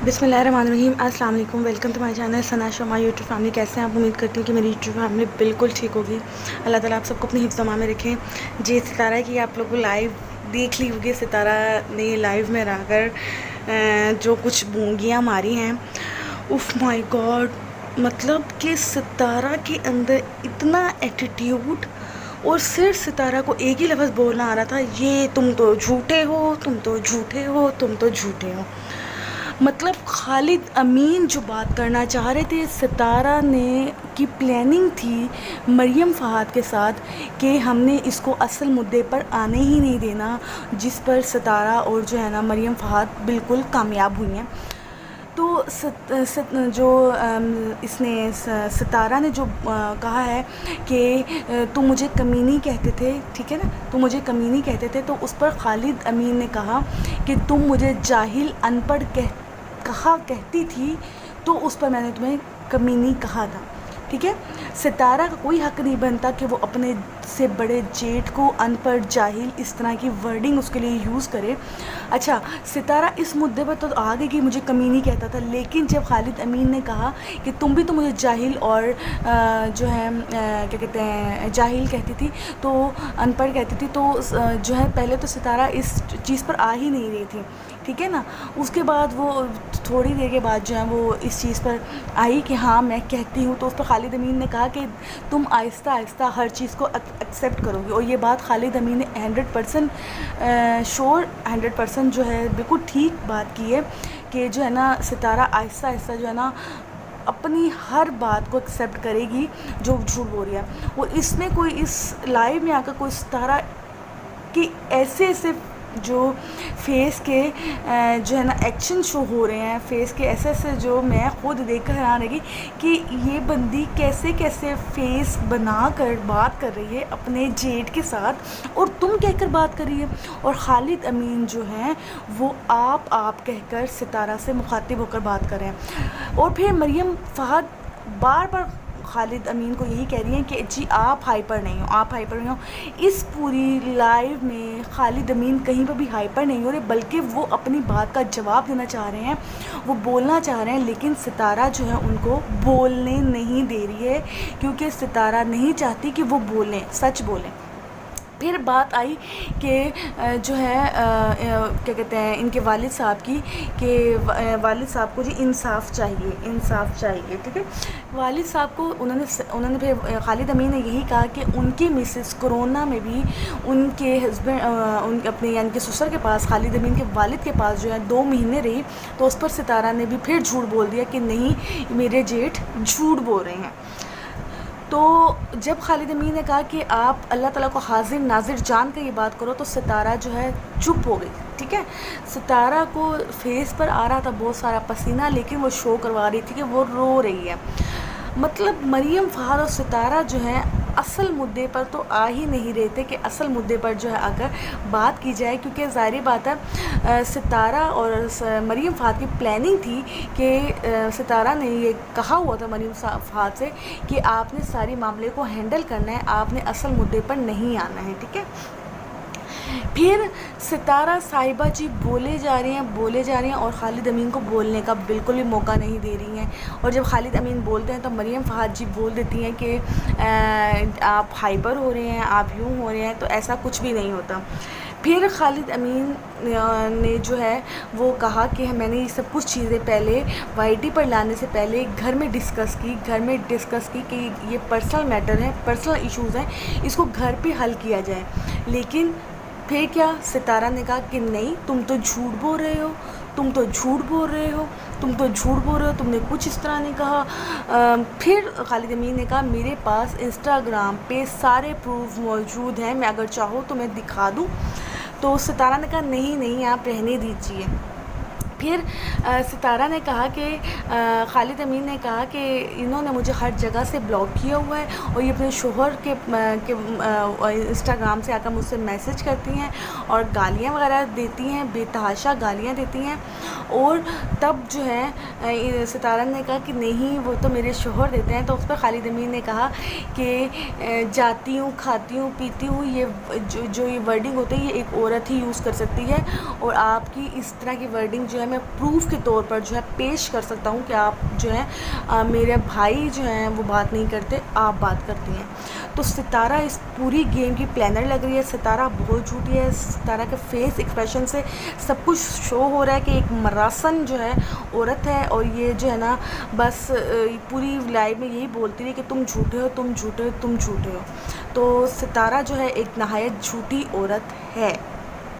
बिस्मिल्लाहिर्रहमानिर्रहीम। अस्सलाम वालेकुम। Welcome to my channel Sana Sharma YouTube family. कैसे हैं आप? उम्मीद करती हूँ कि मेरी यूट्यूब फैमिली बिल्कुल ठीक होगी। अल्लाह ताला आप सबको अपनी हिफ्ज़ अमान में रखें। जी, सितारा की आप लोगों को लाइव देख ली होगी। सितारा ने लाइव में रहकर जो कुछ बूंगियाँ मारी हैं, उफ़ माय गॉड, मतलब कि सितारा के अंदर इतना एटीट्यूड, और सिर्फ सितारा को एक ही लफ्ज़ बोलना आ रहा था, ये तुम तो झूठे हो, तुम तो झूठे हो, तुम तो झूठे हो। मतलब खालिद अमीन जो बात करना चाह रहे थे, सितारा ने की प्लानिंग थी मरियम फ़हाद के साथ कि हमने इसको असल मुद्दे पर आने ही नहीं देना, जिस पर सितारा और जो है ना मरियम फ़हाद बिल्कुल कामयाब हुई हैं। तो सितारा ने जो कहा है कि तुम मुझे कमीनी कहते थे, ठीक है ना, तुम मुझे कमीनी कहते थे, तो उस पर खालिद अमीन ने कहा कि तुम मुझे जाहिल अनपढ़ कहती थी, तो उस पर मैंने तुम्हें कमीनी कहा था, ठीक है। सितारा का कोई हक़ नहीं बनता कि वो अपने से बड़े जेठ को अनपढ़, जाहिल, इस तरह की वर्डिंग उसके लिए यूज़ करे। अच्छा, सितारा इस मुद्दे पर तो आ गई कि मुझे कमीनी कहता था, लेकिन जब खालिद अमीन ने कहा कि तुम भी तो मुझे जाहिल और जो है क्या कहते हैं, जाहिल कहती थी, तो अनपढ़ कहती थी, तो जो है पहले तो सितारा इस चीज़ पर आ ही नहीं रही थी, ठीक है ना। उसके बाद वो थोड़ी देर के बाद जो है वो इस चीज़ पर आई कि हाँ मैं कहती हूँ, तो उस पर खालिद अमीन ने कहा कि तुम आहिस्ता आहिस्ता हर चीज़ को एक्सेप्ट करोगे। और ये बात खालिद अमीन ने 100% श्योर, 100% जो है बिल्कुल ठीक बात की है कि जो है ना सितारा आहिस्ता आहिस्ता जो है ना अपनी हर बात को एक्सेप्ट करेगी जो झूठ बोल रही है। और इसमें कोई इस लाइव में आकर कोई सितारा कि ऐसे ऐसे जो फेस के जो है ना एक्शन शो हो रहे हैं, फेस के ऐसे ऐसे जो मैं खुद देख कर हैरान रही कि ये बंदी कैसे कैसे फेस बना कर बात कर रही है अपने जेठ के साथ, और तुम कहकर बात कर रही है। और खालिद अमीन जो हैं वो आप कहकर सितारा से मुखातिब होकर बात कर रहे हैं। और फिर मरियम फ़हाद बार बार खालिद अमीन को यही कह रही हैं कि जी आप हाइपर नहीं हो, आप हाइपर नहीं हो। इस पूरी लाइव में खालिद अमीन कहीं पर भी हाइपर नहीं हो रहे, बल्कि वो अपनी बात का जवाब देना चाह रहे हैं, वो बोलना चाह रहे हैं, लेकिन सितारा जो है उनको बोलने नहीं दे रही है, क्योंकि सितारा नहीं चाहती कि वो बोलें, सच बोलें। फिर बात आई कि जो है क्या कहते हैं इनके वालिद साहब की, कि वालिद साहब को जी इंसाफ चाहिए, इंसाफ चाहिए, ठीक है। वालिद साहब को उन्होंने फिर खालिद अमीन ने यही कहा कि उनकी मिसेस कोरोना में भी उनके हस्बैंड अपने यानी कि ससुर के पास, खालिद अमीन के वालिद के पास जो है 2 महीने रही। तो उस पर सितारा ने भी फिर झूठ बोल दिया कि नहीं मेरे जेठ झूठ बोल रहे हैं। तो जब खालिद अमीन ने कहा कि आप अल्लाह ताला को हाजिर नाजिर जान कर ये बात करो, तो सितारा जो है चुप हो गई, ठीक है। सितारा को फेस पर आ रहा था बहुत सारा पसीना, लेकिन वो शो करवा रही थी कि वो रो रही है। मतलब मरियम फ़हाद और सितारा जो है असल मुद्दे पर तो आ ही नहीं रहे थे कि असल मुद्दे पर जो है अगर बात की जाए, क्योंकि ज़ाहिर बात है सितारा और मरियम फ़हाद की प्लानिंग थी कि सितारा ने ये कहा हुआ था मरियम फ़हाद से कि आपने सारी मामले को हैंडल करना है, आपने असल मुद्दे पर नहीं आना है, ठीक है। फिर सितारा साहिबा जी बोले जा रही हैं और खालिद अमीन को बोलने का बिल्कुल भी मौका नहीं दे रही हैं। और जब खालिद अमीन बोलते हैं तो मरियम फ़हाद जी बोल देती हैं कि आप हाइपर हो रहे हैं, आप यूँ हो रहे हैं, तो ऐसा कुछ भी नहीं होता। फिर खालिद अमीन ने जो है वो कहा कि मैंने ये सब कुछ चीज़ें पहले वाईटी पर लाने से पहले घर में डिस्कस की कि ये पर्सनल मैटर है, पर्सनल इश्यूज़ हैं, इसको घर पे हल किया जाए। लेकिन फिर क्या, सितारा ने कहा कि नहीं तुम तो झूठ बोल रहे हो, तुम तो झूठ बोल रहे हो, तुम तो झूठ बोल रहे हो, तुमने कुछ इस तरह नहीं कहा। फिर खालिद अमीन ने कहा मेरे पास इंस्टाग्राम पे सारे प्रूफ मौजूद हैं, मैं अगर चाहो तो मैं दिखा दूँ। तो सितारा ने कहा नहीं आप रहने दीजिए। फिर सितारा ने कहा कि खालिद अमीन ने कहा कि इन्होंने मुझे हर जगह से ब्लॉक किया हुआ है, और ये अपने शोहर के इंस्टाग्राम से आकर मुझसे मैसेज करती हैं और गालियाँ वगैरह देती हैं, बेतहाशा गालियाँ देती हैं। और तब जो है ستارہ نے کہا کہ نہیں وہ تو میرے شوہر دیتے ہیں، تو اس پر خالد امین نے کہا کہ جاتی ہوں، کھاتی ہوں، پیتی ہوں، یہ جو یہ ورڈنگ ہوتی ہے یہ ایک عورت ہی یوز کر سکتی ہے، اور آپ کی اس طرح کی ورڈنگ جو ہے میں پروف کے طور پر جو ہے پیش کر سکتا ہوں کہ آپ جو ہے میرے بھائی جو ہیں وہ بات نہیں کرتے، آپ بات کرتی ہیں۔ تو ستارہ اس پوری گیم کی پلانر لگ رہی ہے، ستارہ بہت جھوٹی ہے، ستارہ کے فیس ایکسپریشن سے سب کچھ شو ہو رہا ہے کہ ایک مراسن جو ہے عورت ہے، اور یہ جو ہے نا بس پوری لائف میں یہی بولتی رہی کہ تم جھوٹے ہو، تم جھوٹے ہو، تم جھوٹے ہو۔ تو ستارہ جو ہے ایک نہایت جھوٹی عورت ہے۔